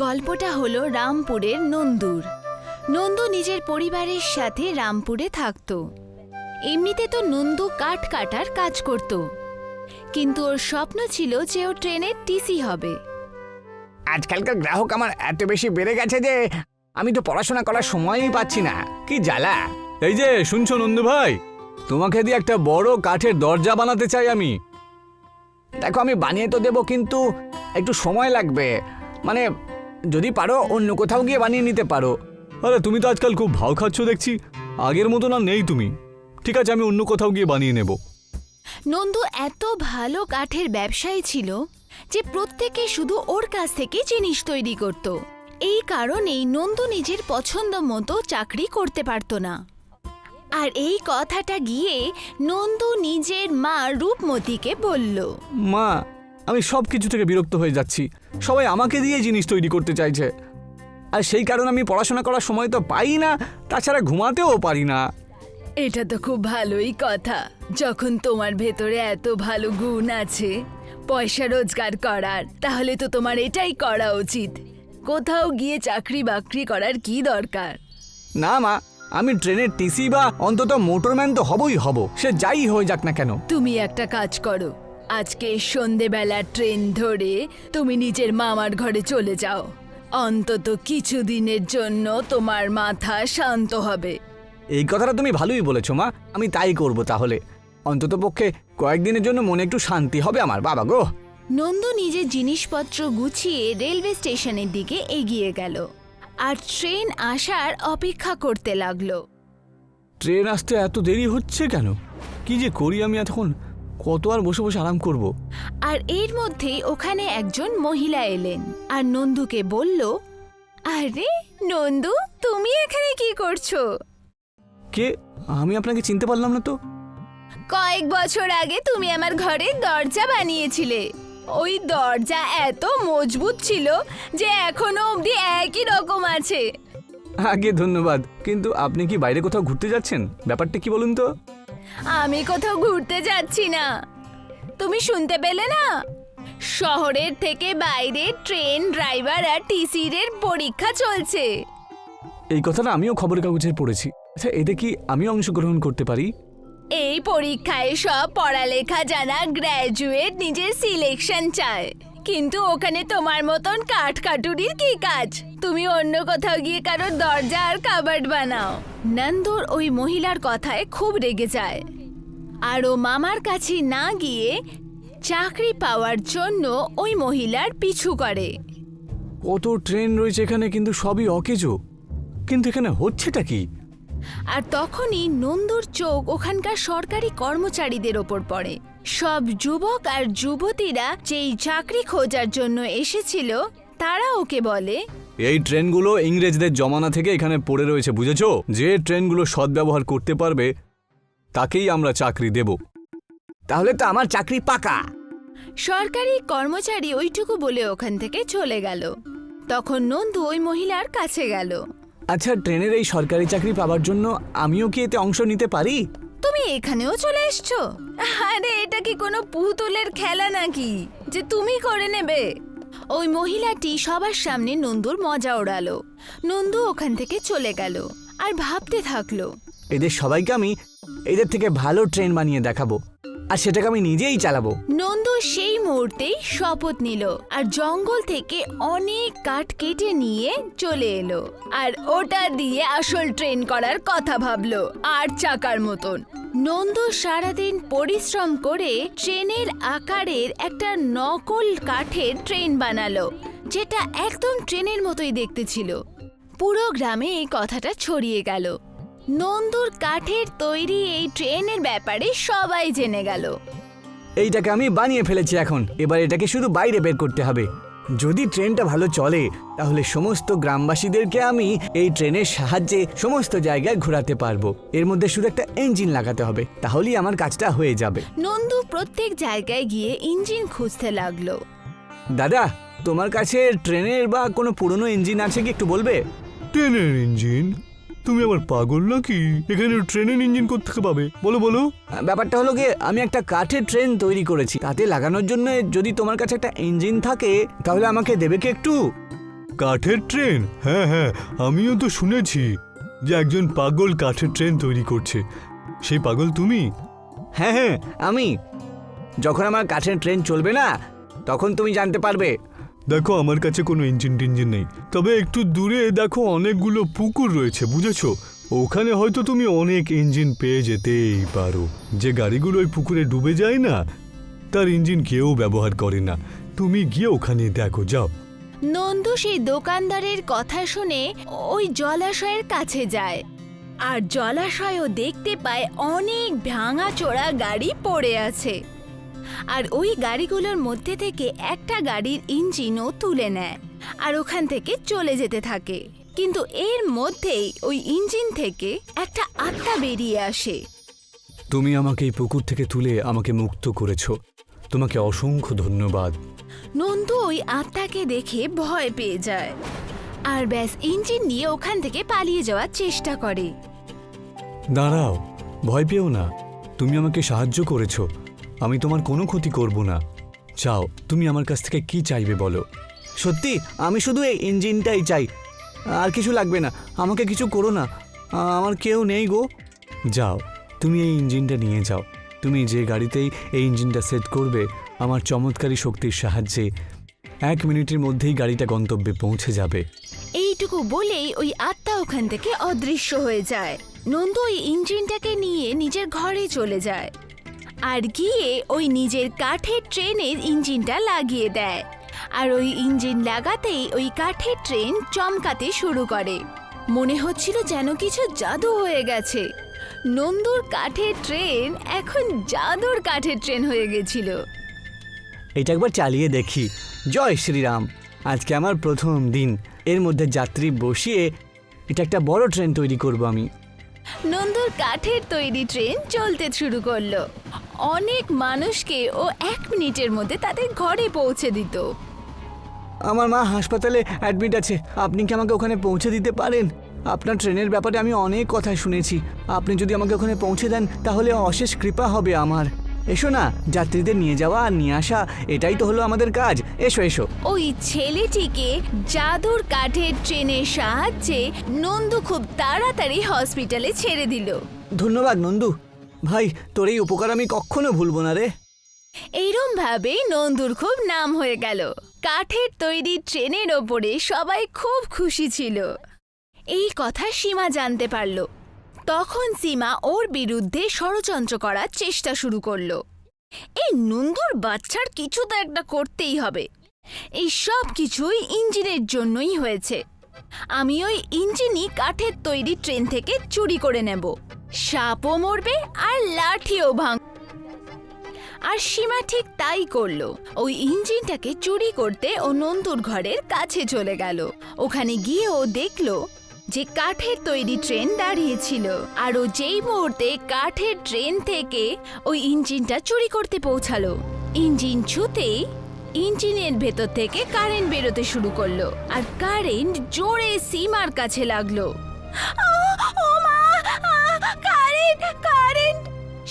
গল্পটা হলো রামপুরের নন্দুর। নন্দু নিজের পরিবারের সাথে রামপুরে থাকত। এমনিতে তো নন্দু কাঠ কাটার কাজ করত, কিন্তু ওর স্বপ্ন ছিল যে ও ট্রেনের টিসি হবে। আজকালকার গ্রাহক আমার এত বেশি বেড়ে গেছে যে আমি তো পড়াশোনা করার সময়ই পাচ্ছি না। কি জ্বালা! এই যে শুনছো নন্দু ভাই, তোমাকে দিয়ে একটা বড় কাঠের দরজা বানাতে চাই আমি। দেখো, আমি বানিয়ে তো দেবো, কিন্তু একটু সময় লাগবে। মানে যদি পারো অন্য কোথাও গিয়ে বানিয়ে নিতে পারো। আরে তুমি তো আজকাল খুব ভাও খাচ্ছ দেখছি, আগের মতো না নেই তুমি। ঠিক আছে, আমি অন্য কোথাও গিয়ে বানিয়ে নেব। নন্দু এত ভালো কাঠের ব্যবসায়ী ছিল যে প্রত্যেকে শুধু ওর কাছ থেকে জিনিস তৈরি করত। এই কারণেই নন্দু নিজের পছন্দ মতো চাকরি করতে পারত না। আর এই কথাটা গিয়ে নন্দু নিজের মা রূপমতিকে বলল, মা, আমি সব কিছু থেকে বিরক্ত হয়ে যাচ্ছি। সবাই আমাকে দিয়ে জিনিস তৈরি করতে চাইছে, আর সেই কারণে আমি পড়াশোনা করার সময় তো পাই না, তাছাড়া ঘুমাতেও পারি না। এটা তো খুব ভালোই কথা। যখন তোমার ভেতরে এত ভালো গুণ আছে পয়সা রোজগার করার, তাহলে তো তোমার এটাই করা উচিত। কোথাও গিয়ে চাকরি বাকরি করার কি দরকার? না মা, আমি ট্রেনের টিসি বা অন্তত মোটরম্যান তো হবই হব, সে যাই হয়ে যাক না কেন। তুমি একটা কাজ করো, আজকে সন্ধেবেলা ট্রেন ধরে তুমি নিজের মামার ঘরে চলে যাও। অন্তত কিছুদিনের জন্য তোমার মাথা শান্ত হবে। এই কথাটা তুমি ভালোই বলেছো মা, আমি তাই করব তাহলে। অন্তত পক্ষে কয়েকদিনের জন্য মনে একটু শান্তি হবে আমার। বাবা গো! নন্দু নিজের জিনিসপত্র গুছিয়ে রেলওয়ে স্টেশনের দিকে এগিয়ে গেল আর ট্রেন আসার অপেক্ষা করতে লাগলো। ট্রেন আসতে এত দেরি হচ্ছে কেন? কি যে করি আমি এতক্ষণ, কত আর বসে বসে আরাম করব। আর এর মধ্যেই ওখানে একজন মহিলা এলেন আর নন্দুকে বলল, আরে নন্দু, তুমি এখানে কি করছো? কে? আমি আপনাকে চিনতে পারলাম না তো। কয়েক বছর আগে তুমি আমার ঘরে দরজা বানিয়েছিলে। ওই দরজা এত মজবুত ছিল যে এখনো অবধি একই রকম আছে। আগে ধন্যবাদ, কিন্তু আপনি কি বাইরে কোথাও ঘুরতে যাচ্ছেন? ব্যাপারটা কি বলুন তো। আমি কোথাও ঘুরতে যাচ্ছি না। তুমি শুনতে পেলে না? শহরের থেকে বাইরে ট্রেন ড্রাইভার আর টিসির এর পরীক্ষা চলছে। এই কথাটা আমিও খবরের কাগজে পড়েছি। আচ্ছা, এতে কি আমিও অংশগ্রহণ করতে পারি? এই পরীক্ষায় সব পড়ালেখা জানা গ্র্যাজুয়েট নিজের সিলেকশন চায়, কিন্তু ওখানে তোমার মতন কাঠকাটুরির কি কাজ? তুমি অন্য কোথাও গিয়ে কারোর দরজা আর কাবার্ড বানাও। নন্দুর ওই মহিলার কথায় খুব রেগে যায় আর ও মামার কাছে না গিয়ে চাকরি পাওয়ার জন্য ওই মহিলার পিছু করে। কত ট্রেন রয়েছে এখানে, কিন্তু সবই অকেজো। কিন্তু এখানে হচ্ছেটা কি? আর তখনই নন্দুর চোখ ওখানকার সরকারি কর্মচারীদের ওপর পড়ে। সব যুবক আর যুবতীরা যেই চাকরি খোঁজার জন্য এসেছিল তারা ওকে বলে, এই ট্রেনগুলো ইংরেজদের জমানা থেকে এখানে পড়ে রয়েছে, বুঝেছো? যে ট্রেনগুলো সদ্ব্যবহার করতে পারবে তাকেই আমরা চাকরি দেব। তাহলে তো আমার চাকরি পাকা। সরকারি কর্মচারী ওইটুকু বলে ওখান থেকে চলে গেল। তখন নন্দু ওই মহিলার কাছে গেল। আচ্ছা, ট্রেনের এই সরকারি চাকরি পাওয়ার জন্য আমিও কি এতে অংশ নিতে পারি? তুমি এখানেও চলে এসছো? আরে এটা কি কোনো পুতুলের খেলা নাকি যে তুমি করে নেবে? ওই মহিলাটি সবার সামনে নন্দুর মজা ওড়ালো। নন্দু ওখান থেকে চলে গেল আর ভাবতে থাকলো, এদের সবাইকে আমি এদের থেকে ভালো ট্রেন বানিয়ে দেখাবো, আর সেটাকে আমি নিজেই চালাবো। নন্দু সেই মুহূর্তেই শপথ নিল আর জঙ্গল থেকে অনেক কাঠ কেটে নিয়ে চলে এলো আর ওটা দিয়ে আসল ট্রেন করার কথা ভাবলো, আর চাকার মতন। নন্দু সারাদিন পরিশ্রম করে ট্রেনের আকারের একটা নকল কাঠের ট্রেন বানালো, যেটা একদম ট্রেনের মতোই দেখতে ছিল। পুরো গ্রামে এই কথাটা ছড়িয়ে গেল। নন্দুর কাঠের তৈরি এই ট্রেনের ব্যাপারে সবাই জেনে গেল। এইটাকে আমি বানিয়ে ফেলেছি, এখন এবার এটাকে শুধু বাইরে বের করতে হবে। যদি ট্রেনটা ভালো চলে তাহলে সমস্ত গ্রামবাসীদেরকে আমি এই ট্রেনের সাহায্যে সমস্ত জায়গায় ঘোরাতে পারবো। এর মধ্যে শুধু একটা ইঞ্জিন লাগাতে হবে, তাহলেই আমার কাজটা হয়ে যাবে। নন্দু প্রত্যেক জায়গায় গিয়ে ইঞ্জিন খুঁজতে লাগলো। দাদা, তোমার কাছে ট্রেনের বা কোনো পুরনো ইঞ্জিন আছে কি, একটু বলবে? ট্রেনের ইঞ্জিন? তুমি আবার পাগল নাকি? এখানে ট্রেনের ইঞ্জিন কোত্থেকে পাবে? বলো বলো। ব্যাপারটা হলো গিয়ে, আমি একটা কাঠের ট্রেন তৈরি করেছি, তাতে লাগানোর জন্য যদি তোমার কাছে একটা ইঞ্জিন থাকে তাহলে আমাকে দেবে কি একটু? কাঠের ট্রেন? হ্যাঁ হ্যাঁ, আমিও তো শুনেছি যে একজন পাগল কাঠের ট্রেন তৈরি করছে। সেই পাগল তুমি? হ্যাঁ হ্যাঁ, আমি। যখন আমার কাঠের ট্রেন চলবে না, তখন তুমি জানতে পারবে। দেখো, আমার কাছে কোনো ইঞ্জিন টিঞ্জিন নেই, তবে একটু দূরে দেখো অনেকগুলো পুকুর রয়েছে, বুঝেছো? ওখানে হয়তো তুমি অনেক ইঞ্জিন পেয়ে যেতেই পারো। যে গাড়িগুলো ওই পুকুরে ডুবে যায় না, তার ইঞ্জিন কেউ ব্যবহার করে না। তুমি গিয়ে ওখানে দেখো, যাও। নন্দু সেই দোকানদারের কথা শুনে ওই জলাশয়ের কাছে যায় আর জলাশয়ও দেখতে পায় অনেক ভাঙাচোরা গাড়ি পড়ে আছে। আর ওই গাড়িগুলোর মধ্যে থেকে একটা গাড়ির ইঞ্জিনও তুলে নেয় আর ওখান থেকে চলে যেতে থাকে। কিন্তু এর মধ্যেই ওই ইঞ্জিন থেকে একটা আত্মা বেরিয়ে আসে। তুমি আমাকে এই পুকুর থেকে তুলে আমাকে মুক্ত করেছো, তোমাকে অসংখ্য ধন্যবাদ। নন্দু ওই আত্মাকে দেখে ভয় পেয়ে যায় আর ব্যাস ইঞ্জিন নিয়ে ওখান থেকে পালিয়ে যাওয়ার চেষ্টা করে। দাঁড়াও, ভয় পেও না, তুমি আমাকে সাহায্য করেছো, আমি তোমার কোনো ক্ষতি করব না। চাও, তুমি আমার কাছ থেকে কি চাইবে বলো। সত্যি, আমি শুধু এই ইঞ্জিনটাই চাই, আর কিছু লাগবে না। আমাকে কিছু করো না, আমার কেউ নেই গো। যাও, তুমি এই ইঞ্জিনটা নিয়ে যাও। তুমি যে গাড়িতেই এই ইঞ্জিনটা সেট করবে, আমার চমৎকারী শক্তির সাহায্যে 1 মিনিটের মধ্যেই গাড়িটা গন্তব্যে পৌঁছে যাবে। এইটুকু বলেই ওই আত্মা ওখান থেকে অদৃশ্য হয়ে যায়। নন্দু ওই ইঞ্জিনটাকে নিয়ে নিজের ঘরে চলে যায় আর গিয়ে ওই নিজের কাঠের ট্রেনের ইঞ্জিনটা লাগিয়ে দেয়। আর ওই ইঞ্জিন লাগাতেই ওই কাঠের ট্রেন চমকাতে শুরু করে। মনে হচ্ছিল যেন কিছু জাদু হয়ে গেছে। নন্দুর কাঠের ট্রেন এখন জাদুর কাঠের ট্রেন হয়ে গেছিল। এটা একবার চালিয়ে দেখি। জয় শ্রীরাম। আজকে আমার প্রথম দিন, এর মধ্যে যাত্রী বসিয়ে এটা একটা বড় ট্রেন তৈরি করব আমি। নন্দুর কাঠের তৈরি ট্রেন চলতে শুরু করলো। অনেক মানুষকে ও 1 মিনিটের মধ্যে তাদের ঘরে পৌঁছে দিত। আমার মা হাসপাতালে অ্যাডমিট আছে, আপনি কি আমাকে ওখানে পৌঁছে দিতে পারেন? আপনার ট্রেনের ব্যাপারে আমি অনেক কথা শুনেছি। আপনি যদি আমাকে ওখানে পৌঁছে দেন তাহলে অশেষ কৃপা হবে আমার। এসো না, যাত্রীদের নিয়ে যাওয়া আর নিয়ে আসা, এটাই তো হলো আমাদের কাজ। এসো এসো। ওই ছেলেটিকে জাদুর কাঠের ট্রেনের সাহায্যে নন্দু খুব তাড়াতাড়ি হসপিটালে ছেড়ে দিল। ধন্যবাদ নন্দু ভাই, তোর এই উপকার আমি কখনো ভুলবো না রে। এইরম ভাবে নন্দুর খুব নাম হয়ে গেল। কাঠের তৈরি ট্রেনের ওপরে সবাই খুব খুশি ছিল। এই কথা সীমা জানতে পারল। তখন সীমা ওর বিরুদ্ধে ষড়যন্ত্র করার চেষ্টা শুরু করলো। এই নন্দুর বাচ্চার কিছু তো একটা করতেই হবে। এই সব কিছুই ইঞ্জিনের জন্যই হয়েছে। আমি ওই ইঞ্জিনই কাঠের তৈরি ট্রেন থেকে চুরি করে নেব। সাপও মরবে আর লাঠিও ভাঙ। আর সীমা ঠিক তাই করলো। ওই ইঞ্জিনটাকে চুরি করতে ও নন্দুর ঘরের কাছে চলে গেল। ওখানে গিয়ে ও দেখলো যে কাঠের তৈরি ট্রেন দাঁড়িয়েছিল। আর ও যেই মুহূর্তে কাঠের ট্রেন থেকে ওই ইঞ্জিনটা চুরি করতে পৌঁছালো, ইঞ্জিন ছুতেই ইঞ্জিনের ভেতর থেকে কারেন্ট বেরোতে শুরু করলো। আর কারেন্ট জোরে সীমার কাছে লাগলো। ও মা, কারেন্ট কারেন্ট!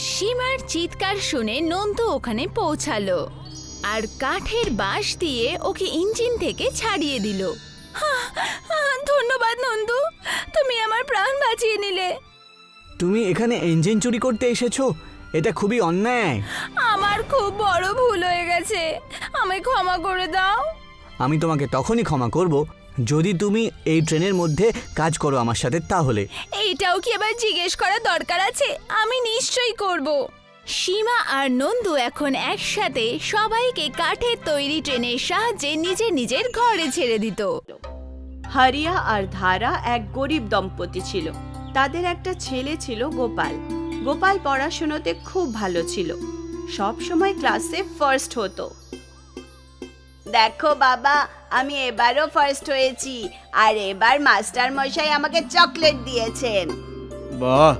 সীমার চিৎকার শুনে নন্দু ওখানে পৌঁছালো আর কাঠের বাঁশ দিয়ে ওকে ইঞ্জিন থেকে ছাড়িয়ে দিল। ধন্যবাদ নন্দু, তুমি আমার প্রাণ বাঁচিয়ে নিলে। তুমি এখানে ইঞ্জিন চুরি করতে এসেছো? এটা খুবই অন্যায়। আমার খুব বড় ভুল হয়ে গেছে, আমায় ক্ষমা করে দাও। আমি তোমাকে তখনই ক্ষমা করব যদি তুমি এই ট্রেনের মধ্যে কাজ করো আমার সাথে। তাহলে এইটাও কি আবার জিজ্ঞেস করার দরকার আছে? আমি নিশ্চয়ই করব। সীমা আর নন্দু এখন একসাথে সবাইকে কাঠের তৈরি ট্রেনের সাহায্যে নিজের নিজের ঘরে ছেড়ে দিত। হারিয়া আর ধারা এক গরিব দম্পতি ছিল। তাদের একটা ছেলে ছিল গোপাল। গোপাল পড়াশোনাতে খুব ভালো ছিল, সব সময় ক্লাসে ফার্স্ট হতো। দেখো বাবা, আমি এবারও ফার্স্ট হয়েছি, আর এবার মাস্টার মশাই আমাকে চকলেট দিয়েছেন। বাহ,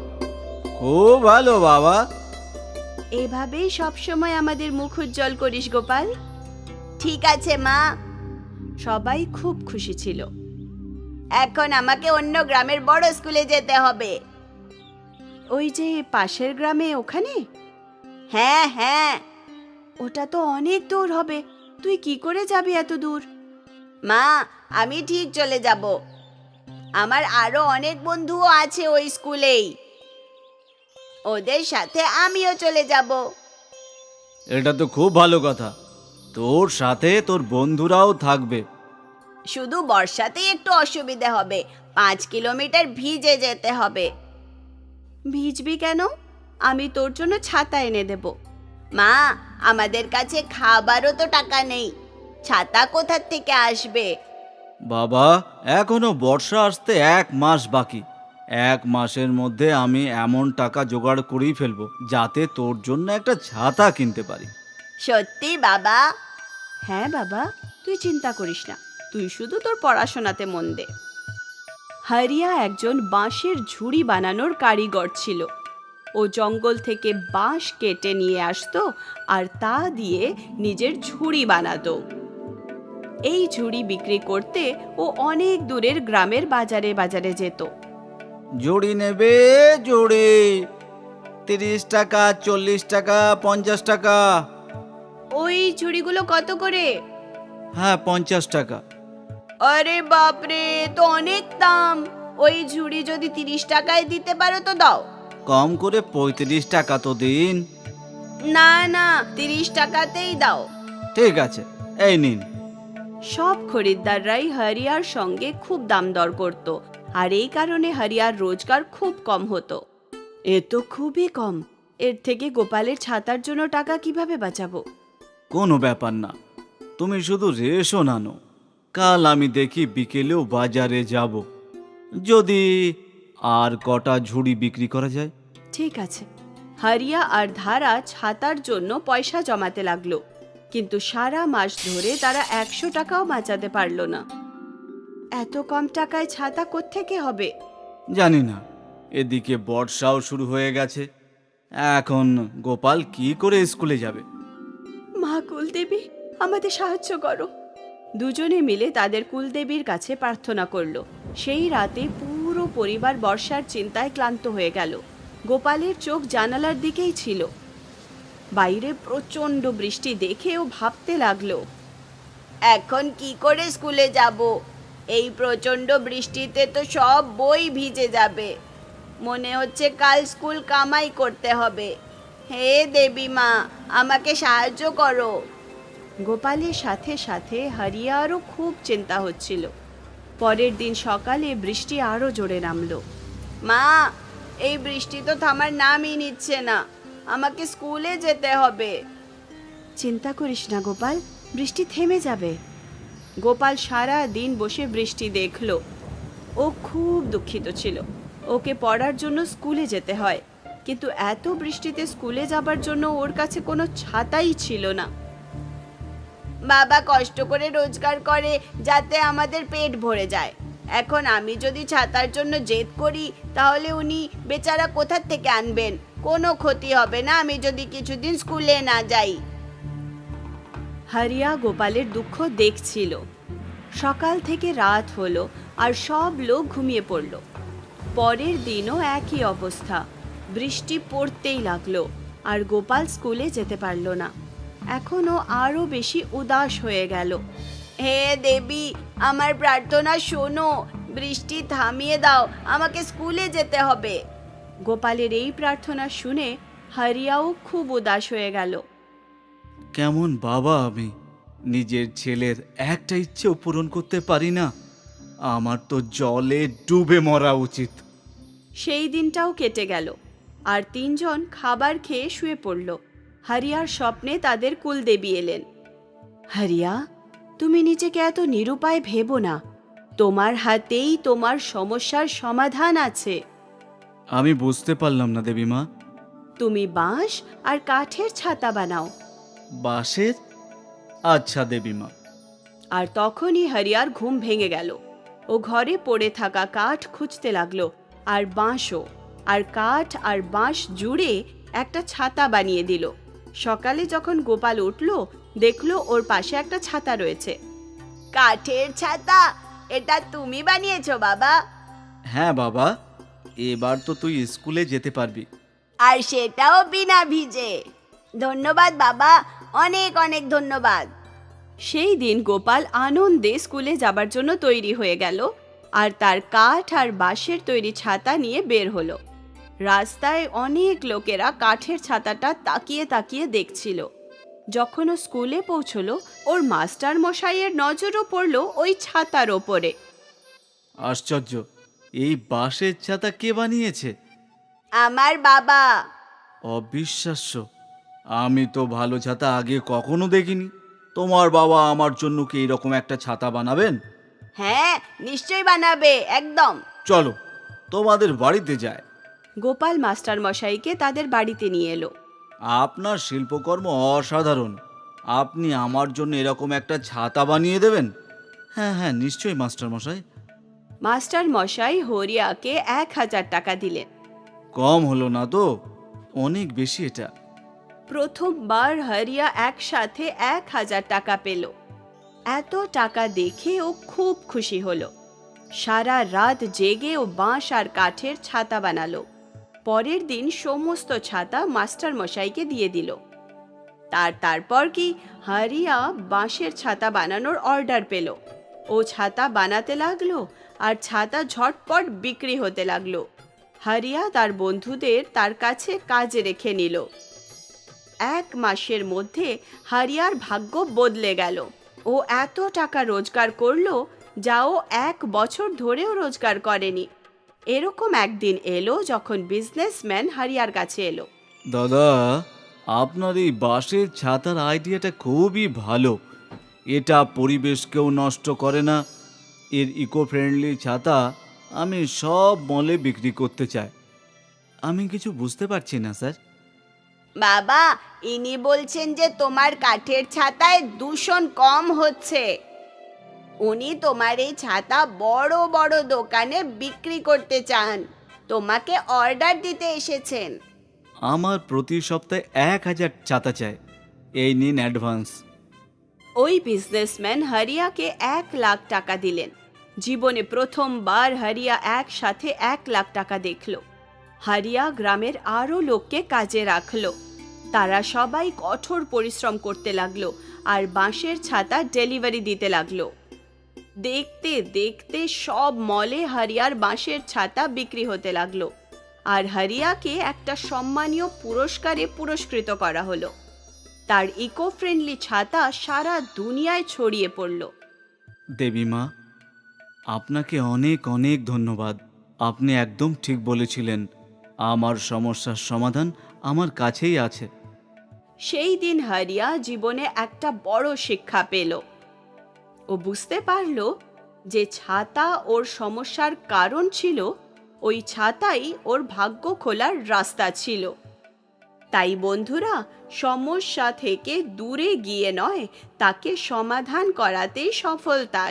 খুব ভালো বাবা। এভাবেই সব সময় আমাদের মুখ উজ্জ্বল করিস গোপাল। ঠিক আছে মা। সবাই খুব খুশি ছিল। এখন আমাকে অন্য গ্রামের বড় স্কুলে যেতে হবে। ওই যে পাশের গ্রামে ওখানে? হ্যাঁ হ্যাঁ, ওটা তো অনেক দূর হবে। তুই কি করে যাবি এত দূর? মা, আমি ঠিক চলে যাব। আমার আরো অনেক বন্ধুও আছে ওই স্কুলেই, ওদের সাথে আমিও চলে যাব। এটা তো খুব ভালো কথা, তোর সাথে তোর বন্ধুরাও থাকবে। শুধু বর্ষাতেই একটু অসুবিধে হবে, 5 কিলোমিটার ভিজে যেতে হবে। ভিজবি কেন? আমি তোর জন্য ছাতা এনে দেব। মা, আমাদের কাছে খাবারও তো টাকা নেই, ছাতা কোথা থেকে আসবে? বাবা, এখনো বর্ষা আসতে 1 মাস বাকি। 1 মাসের মধ্যে আমি এমন টাকা জোগাড় করেই ফেলবো যাতে তোর জন্য একটা ছাতা কিনতে পারি। সত্যি বাবা? হ্যাঁ বাবা, তুই চিন্তা করিস না, তুই শুধু তোর পড়াশোনাতে মন দে। হারিয়া একজন বাঁশের ঝুড়ি বানানোর কারিগর ছিল। ও জঙ্গল থেকে বাঁশ কেটে নিয়ে আসতো আর তা দিয়ে নিজের ঝুড়ি বানাতো। এই ঝুড়ি বিক্রি করতে ও অনেক দূরের গ্রামের বাজারে বাজারে যেত। জুড়ি নেবে? জুড়ি 30 টাকা, 40 টাকা, 50 টাকা। ওই ঝুড়িগুলো কত করে? হ্যাঁ, 50 টাকা। আরে বাপরে, তো অনেক দাম। ওই ঝুড়ি যদি 30 টাকায় দিতে পারো তো দাও। কম করে 35 টাকা তো দিন। না না, 30 টাকাতেই দাও। ঠিক আছে, এই নিন। সব খরিদ্দাররাই হরিয়ার সঙ্গে খুব দাম দর করত, আর এই কারণে হরিয়ার রোজগার খুব কম হতো। এ তো খুবই কম, এর থেকে গোপালের ছাতার জন্য টাকা কিভাবে বাঁচাবো? কোনো ব্যাপার না, তুমি শুধু রেশন আনো। কাল আমি দেখি বিকেলেও বাজারে যাব, যদি আর কটা ঝুড়ি বিক্রি করা যায়। ঠিক আছে। হরিয়া আর ধারা ছাতার জন্য পয়সা জমাতে লাগলো, কিন্তু সারা মাস ধরে তারা 100 টাকাও বাঁচাতে পারল না। এত কম টাকায় ছাতা কোত্থেকে হবে? জানি না, এদিকে বর্ষাও শুরু হয়ে গেছে। এখন গোপাল কি করে স্কুলে যাবে? মা কুলদেবী, আমাদের সাহায্য করো। দুজনে মিলে তাদের কুলদেবীর কাছে প্রার্থনা করলো। সেই রাতে পুরো পরিবার বর্ষার চিন্তায় ক্লান্ত হয়ে গেল। গোপালের চোখ জানালার দিকেই ছিল। বাইরে প্রচণ্ড বৃষ্টি দেখে ও ভাবতে লাগলো, এখন কি করে স্কুলে যাব? এই প্রচণ্ড বৃষ্টিতে তো সব বই ভিজে যাবে। মনে হচ্ছে কাল স্কুল কামাই করতে হবে। হে দেবী মা, আমাকে সাহায্য করো। গোপালের সাথে সাথে হরিয়ারও খুব চিন্তা হচ্ছিল। পরের দিন সকালে বৃষ্টি আরো জোরে নামলো। মা, এই বৃষ্টি তো থামার নামই নিচ্ছে না, আমাকে স্কুলে যেতে হবে। চিন্তা করিস না গোপাল, বৃষ্টি থেমে যাবে। গোপাল সারা দিন বসে বৃষ্টি দেখলো। ও খুব দুঃখিত ছিল। ওকে পড়ার জন্য স্কুলে যেতে হয়, কিন্তু এত বৃষ্টিতে স্কুলে যাবার জন্য ওর কাছে কোনো ছাতাই ছিল না। বাবা কষ্ট করে রোজগার করে যাতে আমাদের পেট ভরে যায়। এখন আমি যদি ছাতার জন্য জেদ করি তাহলে উনি বেচারা কোথা থেকে আনবেন? কোনো ক্ষতি হবে না আমি যদি কিছুদিন স্কুলে না যাই। হরিয়া গোপালের দুঃখ দেখছিল। সকাল থেকে রাত হলো আর সব লোক ঘুমিয়ে পড়ল। পরের দিনও একই অবস্থা, বৃষ্টি পড়তেই লাগলো আর গোপাল স্কুলে যেতে পারল না। এখনও আরো বেশি উদাস হয়ে গেল। হে দেবী, আমার প্রার্থনা শোনো, বৃষ্টি থামিয়ে দাও, আমাকে স্কুলে যেতে হবে। গোপালের এই প্রার্থনা শুনে হরিয়াও খুব উদাস হয়ে গেল। কেমন বাবা আমি, নিজের ছেলের একটা ইচ্ছেও পূরণ করতে পারি না। আমার তো জলে ডুবে মরা উচিত। সেই দিনটাও কেটে গেল আর তিনজন খাবার খেয়ে শুয়ে পড়ল। হরিয়ার স্বপ্নে তাদের কুলদেবী এলেন। হরিয়া, তুমি নিজেকে এত নিরুপায় ভেবো না, তোমার হাতেই তোমার সমস্যার সমাধান আছে। আমি বুঝতে পারলাম না দেবীমা। তুমি বাঁশ আর কাঠের ছাতা বানাও। বাঁশের? আচ্ছা দেবীমা। আর তখনই হরিয়ার ঘুম ভেঙে গেল। ও ঘরে পড়ে থাকা কাঠ খুঁজতে লাগলো, আর বাঁশও, আর কাঠ আর বাঁশ জুড়ে একটা ছাতা বানিয়ে দিল। সকালে যখন গোপাল উঠল, দেখলো ওর পাশে একটা ছাতা রয়েছে। কাঠের ছাতা? এটা তুমি বানিয়েছো বাবা? হ্যাঁ বাবা, এবার তো তুই স্কুলে যেতে পারবি। আর সেটাও বিনা ভিজে। ধন্যবাদ বাবা, অনেক অনেক ধন্যবাদ। সেই দিন গোপাল আনন্দে স্কুলে যাবার জন্য তৈরি হয়ে গেল আর তার কাঠ আর বাঁশের তৈরি ছাতা নিয়ে বের হলো। রাস্তায় অনেক লোকেরা কাঠের ছাতাটা তাকিয়ে তাকিয়ে দেখছিল। যখন ও স্কুলে পৌঁছলো, ওর মাস্টার মশাইয়ের নজরও পড়ল ওই ছাতার ওপরে। আশ্চর্য, এই বাঁশের ছাতা কে বানিয়েছে? আমার বাবা। অবিশ্বাস্য, আমি তো ভালো ছাতা আগে কখনো দেখিনি। তোমার বাবা আমার জন্য কি এরকম একটা ছাতা বানাবেন? হ্যাঁ, নিশ্চয়ই বানাবে, একদম। চলো তোমাদের বাড়িতে যায়। গোপাল মাস্টার মশাইকে তাদের বাড়িতে নিয়ে এলো। আপনার শিল্পকর্ম অসাধারণ। আপনি আমার জন্য এরকম একটা ছাতা বানিয়ে দেবেন? হ্যাঁ হ্যাঁ, নিশ্চয়ই মাস্টার মশাই। মাস্টার মশাই হরিয়াকে 1000 টাকা দিলেন। কম হলো না তো? অনেক বেশি এটা। প্রথমবার হরিয়া একসাথে 1000 টাকা পেল। এত টাকা দেখে ও খুব খুশি হলো। সারা রাত জেগে ও বাঁশ আর কাঠের ছাতা বানালো। পরের দিন সমস্ত ছাতা মাস্টার মশাইকে দিয়ে দিল। তারপর কি হরিয়া বাঁশের ছাতা বানানোর অর্ডার পেল। ও ছাতা বানাতে লাগলো আর ছাতা ঝটপট বিক্রি হতে লাগলো। হরিয়া তার বন্ধুদের তার কাছে কাজে রেখে নিল। 1 মাসের মধ্যে হরিয়ার ভাগ্য বদলে গেল। ও এত টাকা রোজগার করলো যা ও 1 বছর ধরেও রোজগার করেনি। এরকম একদিন এলো যখন বিজনেসম্যান হরিয়ার কাছে এলো। দাদা, আপনার এই বাঁশের ছাতার আইডিয়াটা খুবই ভালো। এটা পরিবেশকেও নষ্ট করে না। এর ইকো ফ্রেন্ডলি ছাতা আমি সব মলে বিক্রি করতে চাই। আমি কিছু বুঝতে পারছি না স্যার। বাবা, ইনি বলছেন যে তোমার কাঠের ছাতায় দূষণ কম হচ্ছে। উনি তোমার এই ছাতা বড় বড় দোকানে বিক্রি করতে চান। তোমাকে অর্ডার দিতে এসেছেন। আমার প্রতি সপ্তাহে 1000 ছাতা চাই। এই নিন অ্যাডভান্স। ওই বিজনেসম্যান হরিয়াকে 1 লাখ টাকা দিলেন। জীবনে প্রথমবার হরিয়া একসাথে 1 লাখ টাকা দেখল। হরিয়া গ্রামের আরো লোককে কাজে রাখলো। তারা সবাই কঠোর পরিশ্রম করতে লাগলো আর বাঁশের ছাতা ডেলিভারি দিতে লাগলো। দেখতে দেখতে সব মলে হরিয়ার বাঁশের ছাতা বিক্রি হতে লাগলো আর হরিয়াকে একটা সম্মানীয় পুরস্কারে পুরস্কৃত করা হলো। তার ইকো ফ্রেন্ডলি ছাতা সারা দুনিয়ায় ছড়িয়ে পড়ল। দেবীমা, আপনাকে অনেক অনেক ধন্যবাদ। আপনি একদম ঠিক বলেছিলেন। আমার সমস্যার সমাধান আমার কাছেই আছে। সেই দিন হরিয়া জীবনে একটা বড় শিক্ষা পেল। ও বুঝতে পারল যে ছাতা ওর সমস্যার কারণ ছিল, ওই ছাতাই ওর ভাগ্য খোলার রাস্তা ছিল। তাই বন্ধুরা, সমস্যা থেকে দূরে গিয়ে নয়, তাকে সমাধান করাতেই সফলতা।